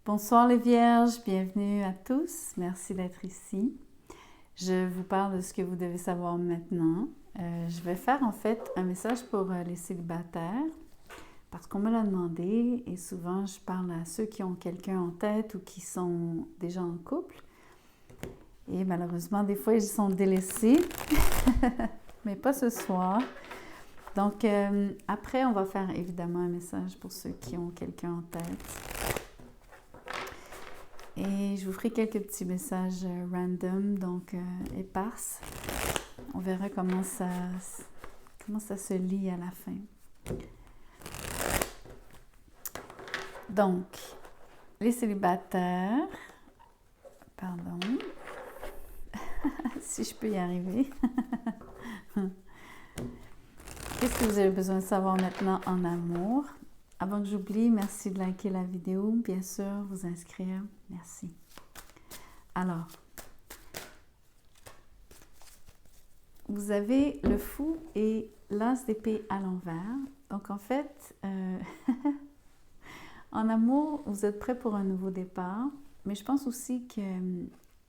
Bonsoir les Vierges, bienvenue à tous. Merci d'être ici. Je vous parle de ce que vous devez savoir maintenant. Je vais faire en fait un message pour les célibataires parce qu'on me l'a demandé et souvent je parle à ceux qui ont quelqu'un en tête ou qui sont déjà en couple. Et malheureusement, des fois, ils sont délaissés, mais pas ce soir. Donc, après, on va faire évidemment un message pour ceux qui ont quelqu'un en tête. Et je vous ferai quelques petits messages random, donc éparses. On verra comment ça se lit à la fin. Donc, les célibataires, pardon, si je peux y arriver. Qu'est-ce que vous avez besoin de savoir maintenant en amour? Avant que j'oublie, merci de liker la vidéo, bien sûr, vous inscrire, merci. Alors, vous avez le fou et l'as d'épée à l'envers. Donc en fait, en amour, vous êtes prêt pour un nouveau départ, mais je pense aussi que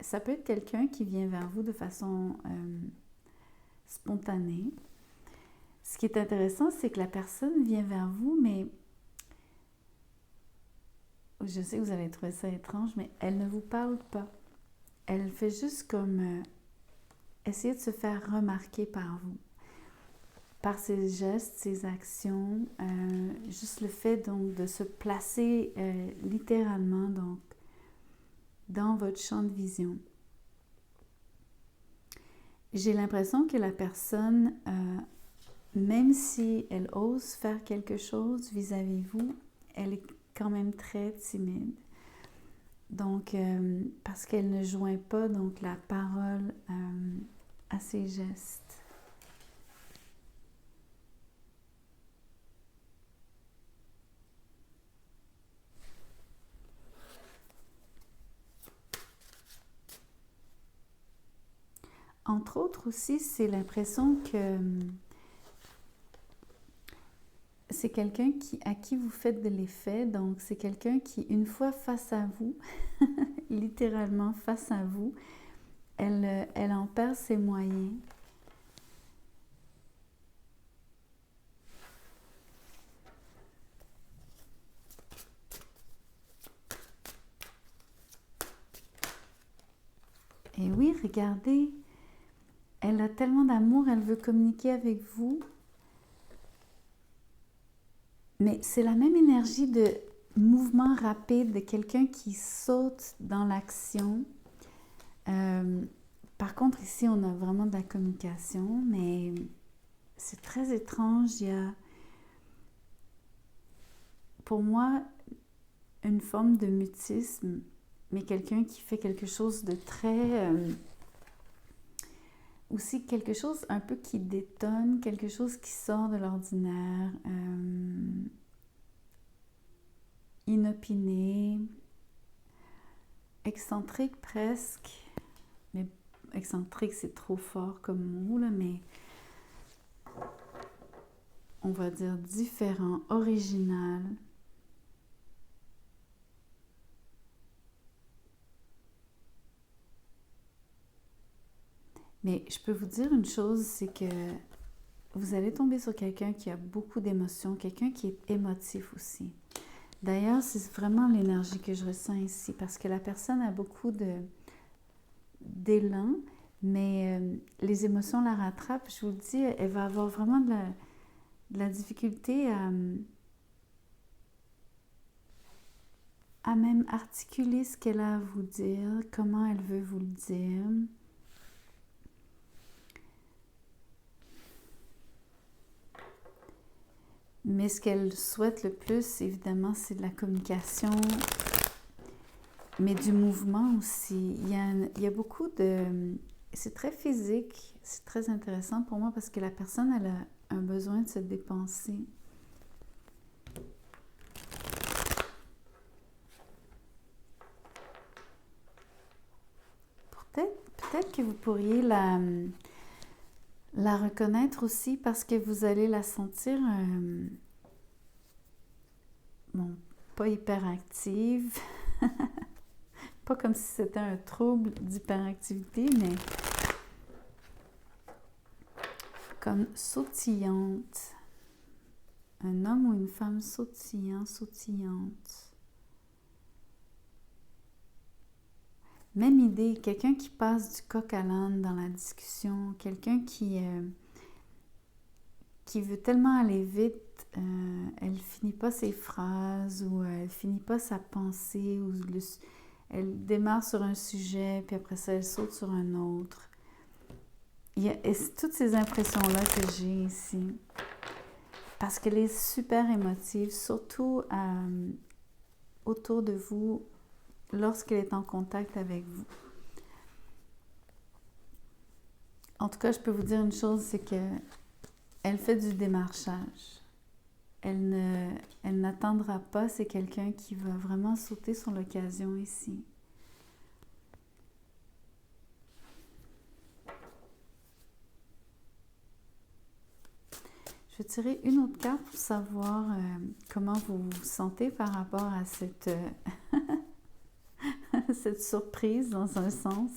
ça peut être quelqu'un qui vient vers vous de façon spontanée. Ce qui est intéressant, c'est que la personne vient vers vous, mais je sais que vous allez trouver ça étrange, mais elle ne vous parle pas. Elle fait juste comme essayer de se faire remarquer par vous, par ses gestes, ses actions, juste le fait donc de se placer littéralement donc dans votre champ de vision. J'ai l'impression que la personne, même si elle ose faire quelque chose vis-à-vis vous, elle est quand même très timide. Donc, parce qu'elle ne joint pas donc la parole à ses gestes. Entre autres aussi, c'est l'impression que c'est quelqu'un à qui vous faites de l'effet. Donc, c'est quelqu'un qui, une fois face à vous, littéralement face à vous, elle en perd ses moyens. Et oui, regardez, elle a tellement d'amour, elle veut communiquer avec vous. Mais c'est la même énergie de mouvement rapide, de quelqu'un qui saute dans l'action. Par contre, ici, on a vraiment de la communication, mais c'est très étrange. Il y a, pour moi, une forme de mutisme, mais quelqu'un qui fait quelque chose de très... aussi quelque chose un peu qui détonne, quelque chose qui sort de l'ordinaire, inopiné, excentrique presque, mais excentrique c'est trop fort comme mot, là, mais on va dire différent, original. Mais je peux vous dire une chose, c'est que vous allez tomber sur quelqu'un qui a beaucoup d'émotions, quelqu'un qui est émotif aussi. D'ailleurs, c'est vraiment l'énergie que je ressens ici, parce que la personne a beaucoup d'élan, mais les émotions la rattrapent. Je vous le dis, elle va avoir vraiment de la difficulté à même articuler ce qu'elle a à vous dire, comment elle veut vous le dire. Mais ce qu'elle souhaite le plus, évidemment, c'est de la communication, mais du mouvement aussi. Il y a beaucoup de... C'est très physique, c'est très intéressant pour moi parce que la personne, elle a un besoin de se dépenser. Peut-être que vous pourriez la reconnaître aussi parce que vous allez la sentir, bon, pas hyperactive, Pas comme si c'était un trouble d'hyperactivité, mais comme sautillante. Un homme ou une femme sautillant, sautillante. Même idée, quelqu'un qui passe du coq à l'âne dans la discussion, quelqu'un qui veut tellement aller vite, elle finit pas ses phrases ou elle finit pas sa pensée ou elle démarre sur un sujet puis après ça elle saute sur un autre. Et c'est toutes ces impressions-là que j'ai ici. Parce qu'elle est super émotive, surtout autour de vous lorsqu'elle est en contact avec vous. En tout cas, je peux vous dire une chose, c'est que elle fait du démarchage. Elle n'attendra pas, c'est quelqu'un qui va vraiment sauter sur l'occasion ici. Je vais tirer une autre carte pour savoir comment vous vous sentez par rapport à cette, cette surprise dans un sens.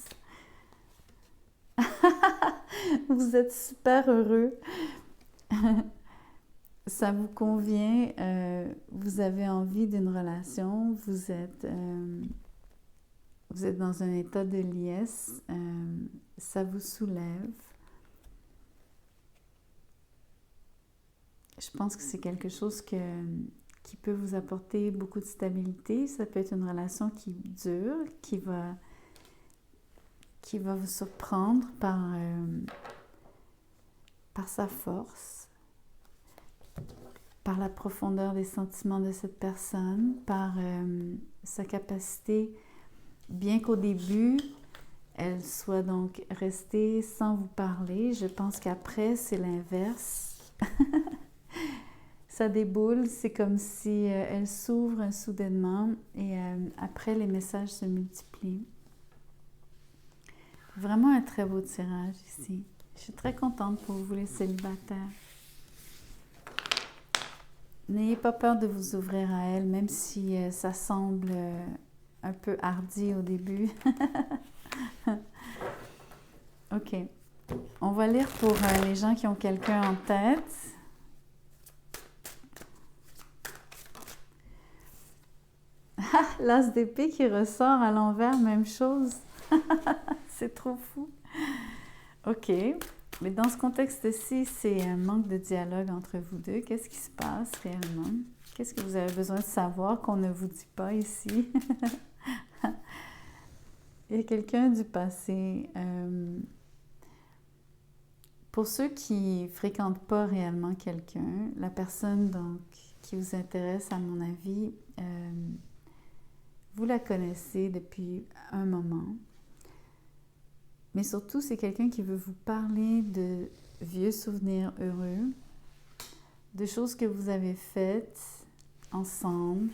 Vous êtes super heureux. Ça vous convient, vous avez envie d'une relation, vous êtes dans un état de liesse, ça vous soulève. Je pense que c'est quelque chose qui peut vous apporter beaucoup de stabilité. Ça peut être une relation qui dure, qui va vous surprendre par sa force, par la profondeur des sentiments de cette personne, par sa capacité, bien qu'au début, elle soit donc restée sans vous parler. Je pense qu'après, c'est l'inverse. Ça déboule, c'est comme si elle s'ouvre soudainement et après, les messages se multiplient. Vraiment un très beau tirage ici. Je suis très contente pour vous les célibataires. N'ayez pas peur de vous ouvrir à elle, même si ça semble un peu hardi au début. OK. On va lire pour les gens qui ont quelqu'un en tête. L'as d'épée qui ressort à l'envers, même chose. C'est trop fou. OK. Mais dans ce contexte-ci, c'est un manque de dialogue entre vous deux. Qu'est-ce qui se passe réellement? Qu'est-ce que vous avez besoin de savoir qu'on ne vous dit pas ici? Il y a quelqu'un du passé. Pour ceux qui ne fréquentent pas réellement quelqu'un, la personne donc qui vous intéresse, à mon avis, vous la connaissez depuis un moment. Mais surtout, c'est quelqu'un qui veut vous parler de vieux souvenirs heureux, de choses que vous avez faites ensemble,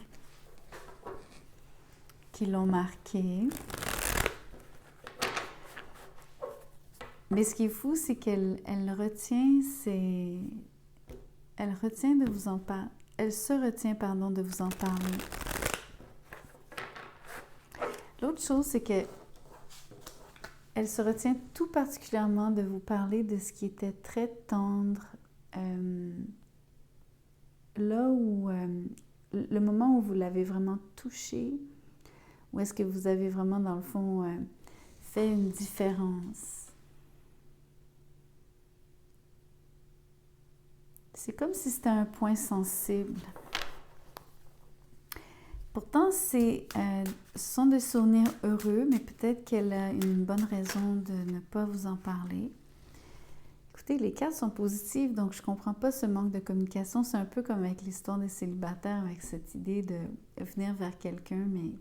qui l'ont marqué. Mais ce qui est fou, c'est qu'elle retient de vous en parler. Elle se retient, de vous en parler. L'autre chose, c'est que elle se retient tout particulièrement de vous parler de ce qui était très tendre, là où le moment où vous l'avez vraiment touché, où est-ce que vous avez vraiment, dans le fond, fait une différence. C'est comme si c'était un point sensible. Pourtant, ce sont des souvenirs heureux, mais peut-être qu'elle a une bonne raison de ne pas vous en parler. Écoutez, les cartes sont positives, donc je ne comprends pas ce manque de communication. C'est un peu comme avec l'histoire des célibataires, avec cette idée de venir vers quelqu'un, mais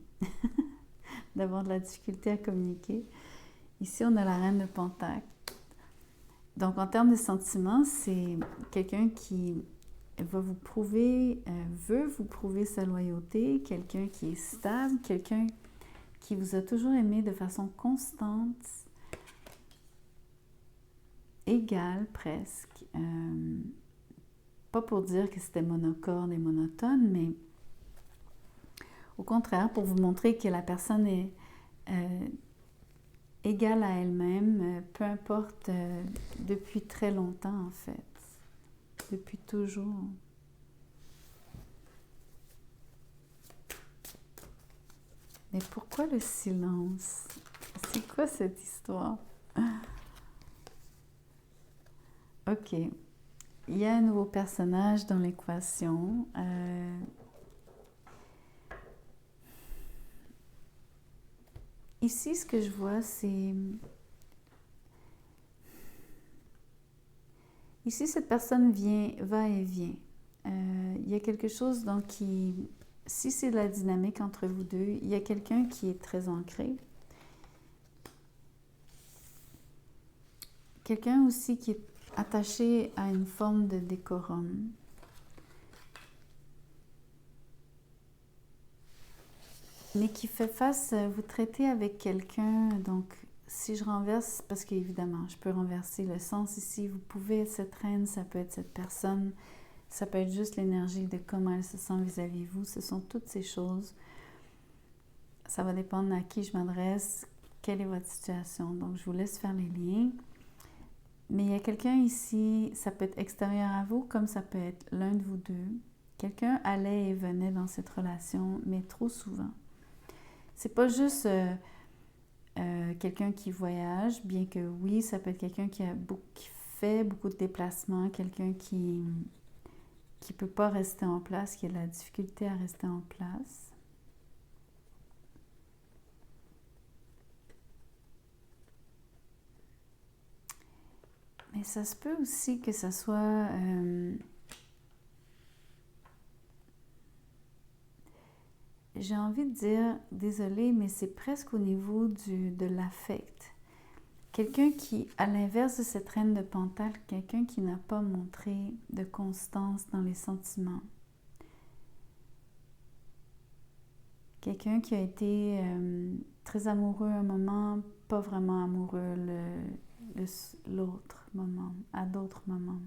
d'avoir de la difficulté à communiquer. Ici, on a la reine de Pentacle. Donc, en termes de sentiments, c'est quelqu'un qui va vous prouver, veut vous prouver sa loyauté, quelqu'un qui est stable, quelqu'un qui vous a toujours aimé de façon constante, égale presque. Pas pour dire que c'était monocorde et monotone, mais au contraire, pour vous montrer que la personne est égale à elle-même, peu importe, depuis très longtemps en fait, depuis toujours. Mais pourquoi le silence? C'est quoi cette histoire? Ok. Il y a un nouveau personnage dans l'équation. Ici, ce que je vois, c'est... Ici, cette personne va et vient. Il y a quelque chose donc qui... Si c'est de la dynamique entre vous deux, il y a quelqu'un qui est très ancré. Quelqu'un aussi qui est attaché à une forme de décorum. Mais qui fait face, vous traitez avec quelqu'un, donc si je renverse, parce qu'évidemment, je peux renverser le sens ici, vous pouvez être cette reine, ça peut être cette personne, ça peut être juste l'énergie de comment elle se sent vis-à-vis de vous, ce sont toutes ces choses. Ça va dépendre à qui je m'adresse, quelle est votre situation, donc je vous laisse faire les liens. Mais il y a quelqu'un ici, ça peut être extérieur à vous, comme ça peut être l'un de vous deux. Quelqu'un allait et venait dans cette relation, mais trop souvent. C'est pas juste quelqu'un qui voyage, bien que oui, ça peut être quelqu'un qui fait beaucoup de déplacements, quelqu'un qui peut pas rester en place, qui a de la difficulté à rester en place. Mais ça se peut aussi que ça soit... j'ai envie de dire, désolée, mais c'est presque au niveau de l'affect. Quelqu'un qui, à l'inverse de cette reine de Pentacle, quelqu'un qui n'a pas montré de constance dans les sentiments. Quelqu'un qui a été très amoureux un moment, pas vraiment amoureux l'autre moment, à d'autres moments.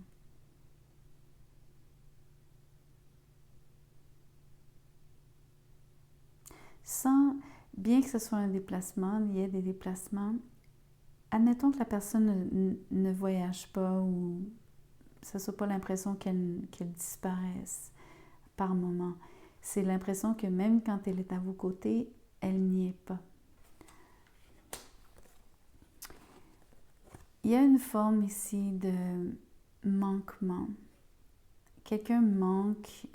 Sans, bien que ce soit un déplacement, il y ait des déplacements, admettons que la personne ne voyage pas ou ça ne soit pas l'impression qu'elle disparaisse par moment. C'est l'impression que même quand elle est à vos côtés, elle n'y est pas. Il y a une forme ici de manquement. Quelqu'un manque,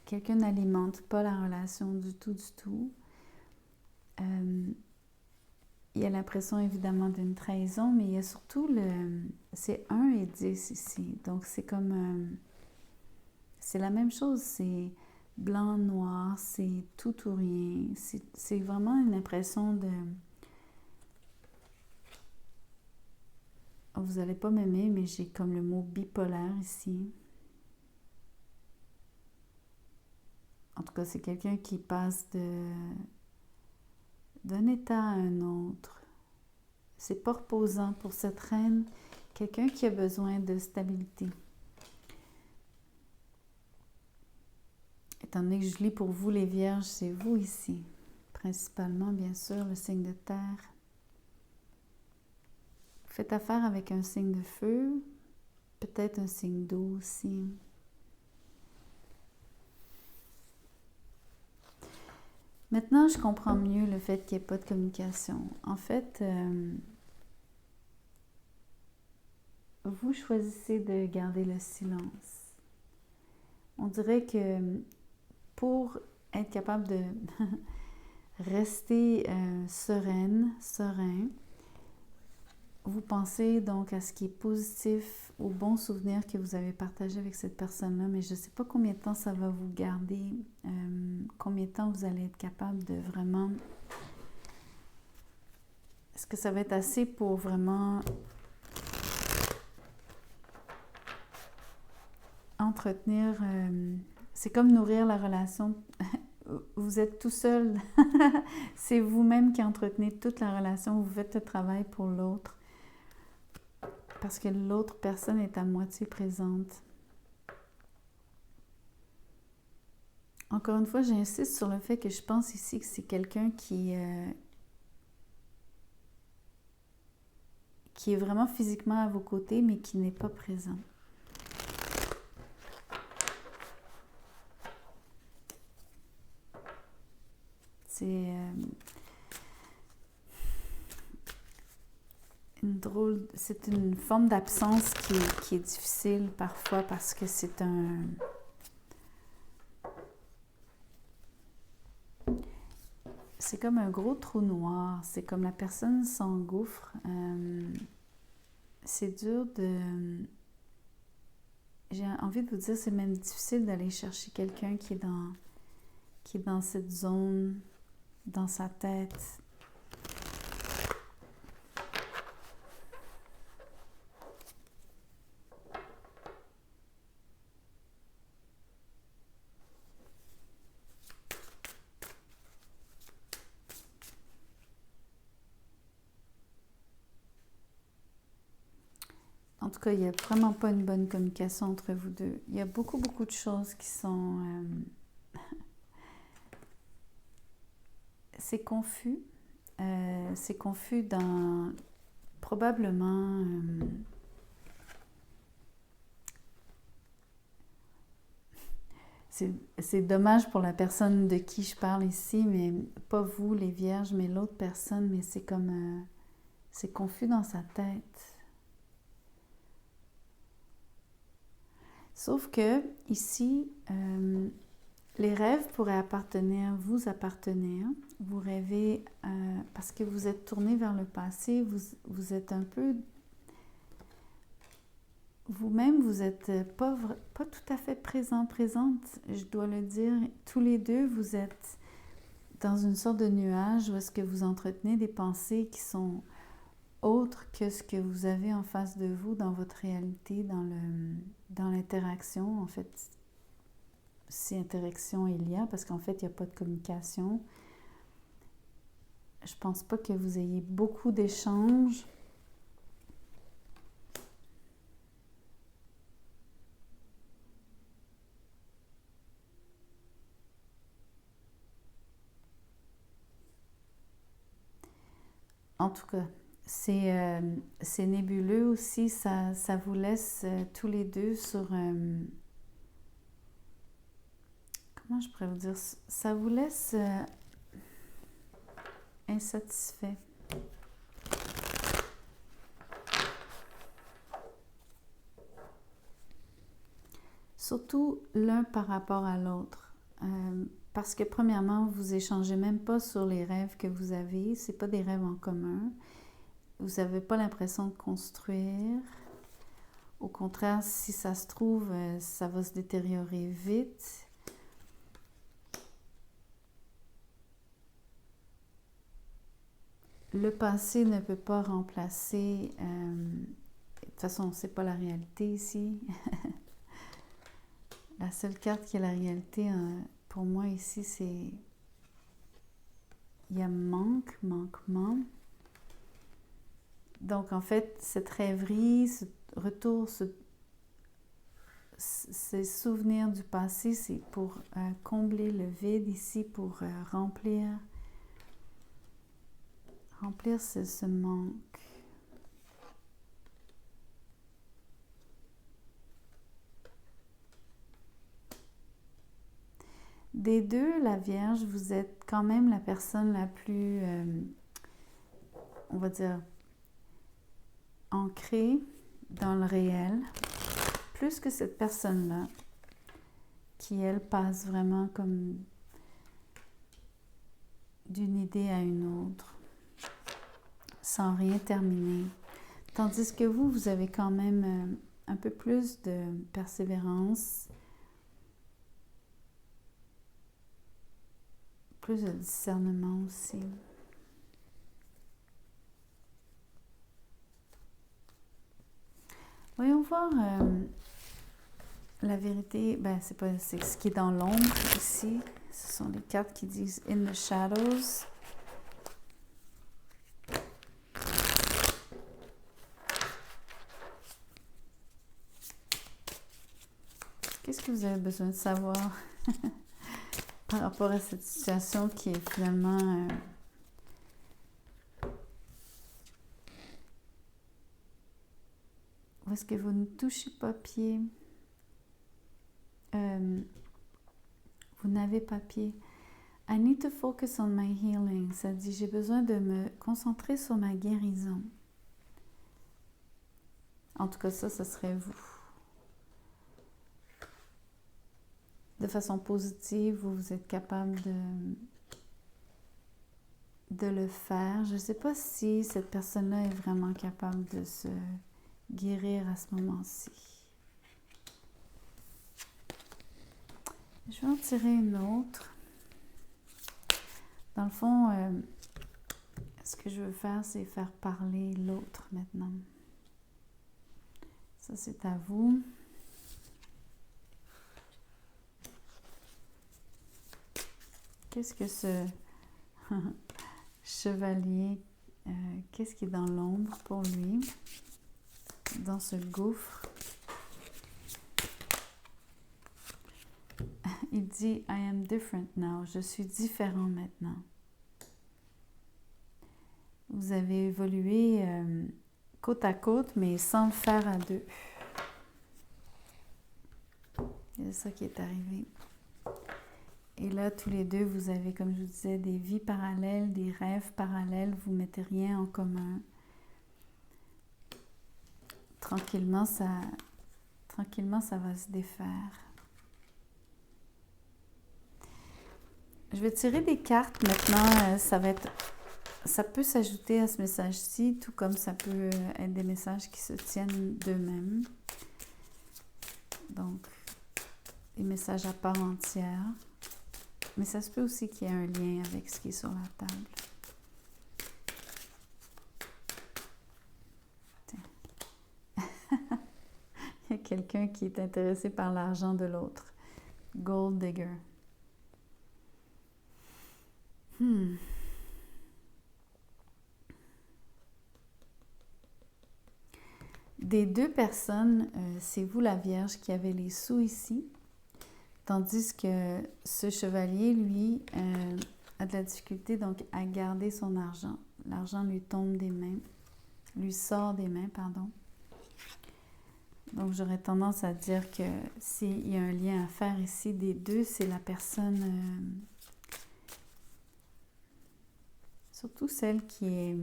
quelqu'un n'alimente pas la relation du tout, du tout. Il y a l'impression évidemment d'une trahison, mais il y a surtout c'est 1 et 10 ici. Donc c'est comme... c'est la même chose, c'est blanc, noir, c'est tout ou rien. C'est vraiment une impression de... Vous n'allez pas m'aimer, mais j'ai comme le mot bipolaire ici. En tout cas, c'est quelqu'un qui passe d'un état à un autre. C'est pas reposant pour cette reine. Quelqu'un qui a besoin de stabilité. Étant donné que je lis pour vous les vierges, c'est vous ici. Principalement, bien sûr, le signe de terre. Faites affaire avec un signe de feu, peut-être un signe d'eau aussi. Maintenant, je comprends mieux le fait qu'il n'y ait pas de communication. En fait, vous choisissez de garder le silence. On dirait que pour être capable de rester serein, vous pensez donc à ce qui est positif, aux bons souvenirs que vous avez partagés avec cette personne-là, mais je ne sais pas combien de temps ça va vous garder, combien de temps vous allez être capable de vraiment... Est-ce que ça va être assez pour vraiment entretenir... c'est comme nourrir la relation. Vous êtes tout seul. C'est vous-même qui entretenez toute la relation. Vous faites le travail pour l'autre. Parce que l'autre personne est à moitié présente. encore une fois, j'insiste sur le fait que je pense ici que c'est quelqu'un qui est vraiment physiquement à vos côtés, mais qui n'est pas présent. C'est une forme d'absence qui est difficile parfois parce que c'est comme un gros trou noir. C'est comme la personne s'engouffre. C'est dur j'ai envie de vous dire, c'est même difficile d'aller chercher quelqu'un qui est dans cette zone, dans sa tête. En tout cas, il n'y a vraiment pas une bonne communication entre vous deux. Il y a beaucoup, beaucoup de choses qui sont... c'est confus. C'est confus dans... Probablement... c'est dommage pour la personne de qui je parle ici, mais pas vous, les vierges, mais l'autre personne, mais c'est comme... c'est confus dans sa tête. Sauf que ici, les rêves pourraient vous appartenir. Vous rêvez parce que vous êtes tourné vers le passé, vous êtes un peu... Vous-même, vous n'êtes pas tout à fait présente, je dois le dire. Tous les deux, vous êtes dans une sorte de nuage où est-ce que vous entretenez des pensées qui sont autre que ce que vous avez en face de vous dans votre réalité, dans l'interaction. En fait, si interaction il y a, parce qu'en fait, il n'y a pas de communication. Je pense pas que vous ayez beaucoup d'échanges. En tout cas, c'est nébuleux aussi, ça vous laisse tous les deux sur... comment je pourrais vous dire? Ça vous laisse insatisfait. Surtout l'un par rapport à l'autre. Parce que premièrement, vous échangez même pas sur les rêves que vous avez. C'est pas des rêves en commun. Vous n'avez pas l'impression de construire. Au contraire, si ça se trouve, ça va se détériorer vite. Le passé ne peut pas remplacer... de toute façon, c'est pas la réalité ici. La seule carte qui est la réalité, pour moi ici, c'est... Il y a manquement. Donc, en fait, cette rêverie, ce retour, ces souvenirs du passé, c'est pour combler le vide ici, pour remplir ce manque. Des deux, la Vierge, vous êtes quand même la personne la plus, on va dire, ancrée dans le réel, plus que cette personne-là, qui, elle, passe vraiment comme d'une idée à une autre, sans rien terminer. Tandis que vous avez quand même un peu plus de persévérance, plus de discernement aussi. Voyons voir la vérité. C'est ce qui est dans l'ombre ici. Ce sont les cartes qui disent « In the shadows ». Qu'est-ce que vous avez besoin de savoir? par rapport à cette situation qui est finalement où est-ce que vous ne touchez pas pied? Vous n'avez pas pied. I need to focus on my healing. Ça dit, j'ai besoin de me concentrer sur ma guérison. En tout cas, ça serait vous. De façon positive, vous êtes capable de le faire. Je ne sais pas si cette personne-là est vraiment capable de se guérir à ce moment-ci. Je vais en tirer une autre. Dans le fond, ce que je veux faire, c'est faire parler l'autre maintenant. Ça, c'est à vous. Qu'est-ce que ce chevalier, qu'est-ce qui est dans l'ombre pour lui, dans ce gouffre? Il dit, I am different now. Je suis différent maintenant. Vous avez évolué côte à côte, mais sans le faire à deux. C'est ça qui est arrivé. Et là, tous les deux, vous avez, comme je vous disais, des vies parallèles, des rêves parallèles. Vous ne mettez rien en commun. Tranquillement, ça va se défaire. Je vais tirer des cartes maintenant. Ça peut s'ajouter à ce message-ci, tout comme ça peut être des messages qui se tiennent d'eux-mêmes. Donc, des messages à part entière. Mais ça se peut aussi qu'il y ait un lien avec ce qui est sur la table. Il y a quelqu'un qui est intéressé par l'argent de l'autre. Gold digger. Des deux personnes, c'est vous la Vierge qui avez les sous ici, tandis que ce chevalier, lui, a de la difficulté donc à garder son argent. L'argent lui tombe des mains, lui sort des mains, pardon. Donc j'aurais tendance à dire que s'il y a un lien à faire ici des deux, c'est la personne, surtout celle qui est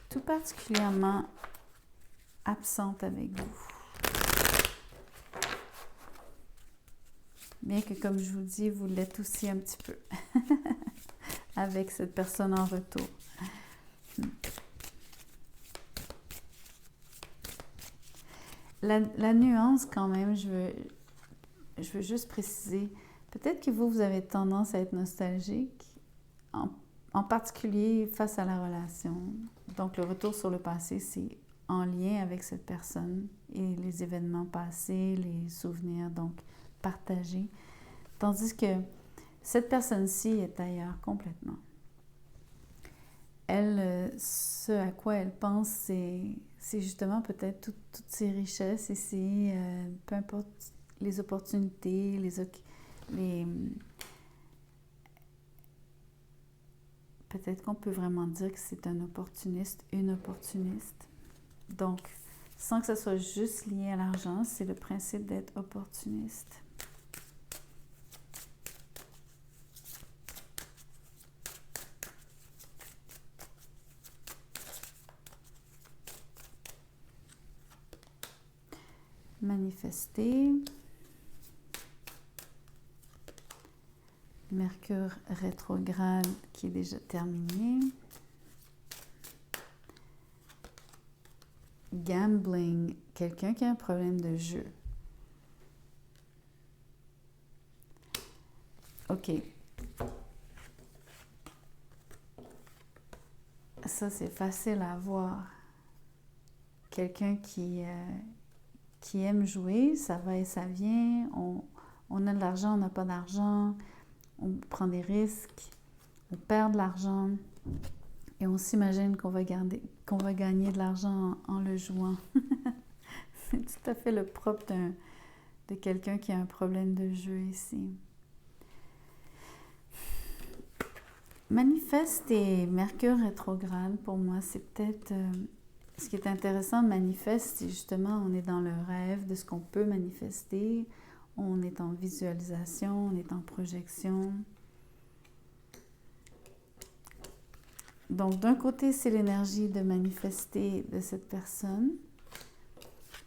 tout particulièrement absente avec vous. Bien que, comme je vous dis, vous l'êtes aussi un petit peu avec cette personne en retour. La nuance, quand même, je veux juste préciser, peut-être que vous avez tendance à être nostalgique, en particulier face à la relation. Donc, le retour sur le passé, c'est en lien avec cette personne et les événements passés, les souvenirs, donc partagés. Tandis que cette personne-ci est ailleurs complètement. Elle, ce à quoi elle pense, c'est justement peut-être toutes ses richesses ici, peu importe les opportunités, peut-être qu'on peut vraiment dire que c'est un opportuniste, une opportuniste. Donc, sans que ce soit juste lié à l'argent, c'est le principe d'être opportuniste. Manifester. Mercure rétrograde qui est déjà terminé. Gambling, quelqu'un qui a un problème de jeu. OK. Ça, c'est facile à voir. Quelqu'un qui aime jouer, ça va et ça vient. On a de l'argent, on n'a pas d'argent. On prend des risques. On perd de l'argent. Et on s'imagine qu'on va gagner de l'argent en le jouant. C'est tout à fait le propre de quelqu'un qui a un problème de jeu ici. Manifeste et Mercure rétrograde, pour moi, c'est peut-être... ce qui est intéressant, manifeste, c'est justement, on est dans le rêve de ce qu'on peut manifester. On est en visualisation, on est en projection. Donc, d'un côté, c'est l'énergie de manifester de cette personne.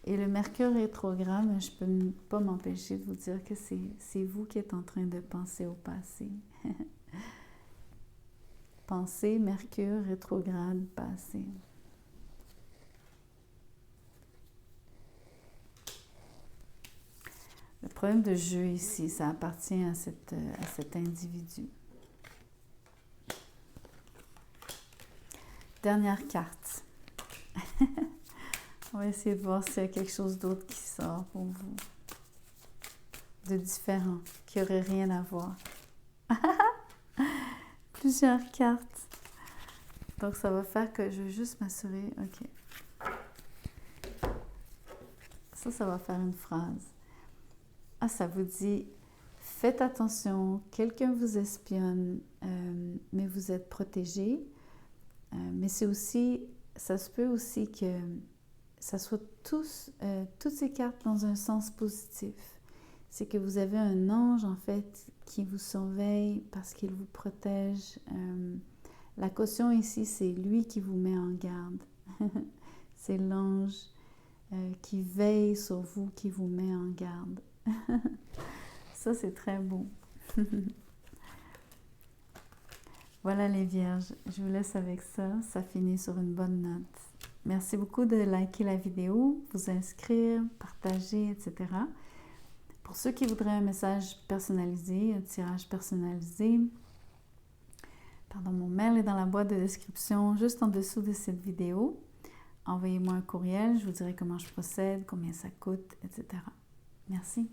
Et le Mercure rétrograde, je ne peux pas m'empêcher de vous dire que c'est vous qui êtes en train de penser au passé. Pensée, Mercure rétrograde, passé. Le problème de jeu ici, ça appartient à cet individu. Dernière carte. On va essayer de voir s'il y a quelque chose d'autre qui sort pour vous. De différent, qui n'aurait rien à voir. Plusieurs cartes. Donc, ça va faire que je vais juste m'assurer. OK. Ça va faire une phrase. Ah, ça vous dit, faites attention, quelqu'un vous espionne, mais vous êtes protégé. Mais c'est aussi, ça se peut aussi que ça soit toutes ces cartes dans un sens positif. C'est que vous avez un ange, en fait, qui vous surveille parce qu'il vous protège. La caution ici, c'est lui qui vous met en garde. C'est l'ange qui veille sur vous, qui vous met en garde. Ça, c'est très beau. Voilà les vierges, je vous laisse avec ça. Ça finit sur une bonne note. Merci beaucoup de liker la vidéo, vous inscrire, partager, etc. Pour ceux qui voudraient un message personnalisé, un tirage personnalisé, mon mail est dans la boîte de description, juste en dessous de cette vidéo. Envoyez-moi un courriel, je vous dirai comment je procède, combien ça coûte, etc. Merci.